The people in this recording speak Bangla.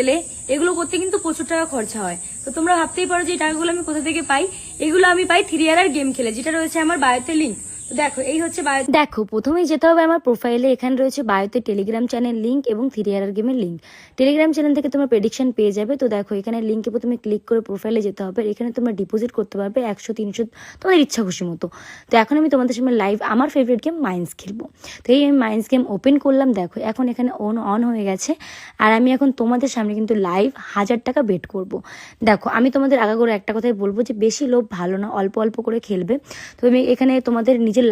পেলে, এগুলো করতে কিন্তু প্রচুর টাকা খরচা হয়। তো তোমরা ভাবতেই পারো যে এই টাকাগুলো আমি কোথা থেকে পাই। এগুলো আমি পাই 3R গেম খেলে, যেটা রয়েছে আমার বায়োতে লিঙ্ক। দেখো এই হচ্ছে বায়ো। দেখো প্রথমেই যেতে হবে আমার প্রোফাইলে, এখানে রয়েছে বায়োতে টেলিগ্রাম চ্যানেল লিঙ্ক এবং 3R গেমের লিঙ্ক। টেলিগ্রাম চ্যানেল থেকে তোমার প্রেডিকশন পেয়ে যাবে। তো দেখো এখানে লিঙ্কে প্রথমে ক্লিক করে প্রোফাইলে যেতে হবে। এখানে তোমরা ডিপোজিট করতে পারবে 100, 300 তোমাদের ইচ্ছা খুশি মতো। তো এখন আমি তোমাদের সামনে লাইভ আমার ফেভারিট গেম মাইন্স খেলবো। তো এই আমি মাইন্স গেম ওপেন করলাম। দেখো এখন এখানে অন হয়ে গেছে, আর আমি এখন তোমাদের সামনে কিন্তু লাইভ 1000 টাকা বেট করব। দেখো আমি তোমাদের আগাগোড়া একটা কথাই বলবো যে বেশি লোভ ভালো না, অল্প অল্প করে খেলবে। তো আমি এখানে তোমাদের নিজের লাক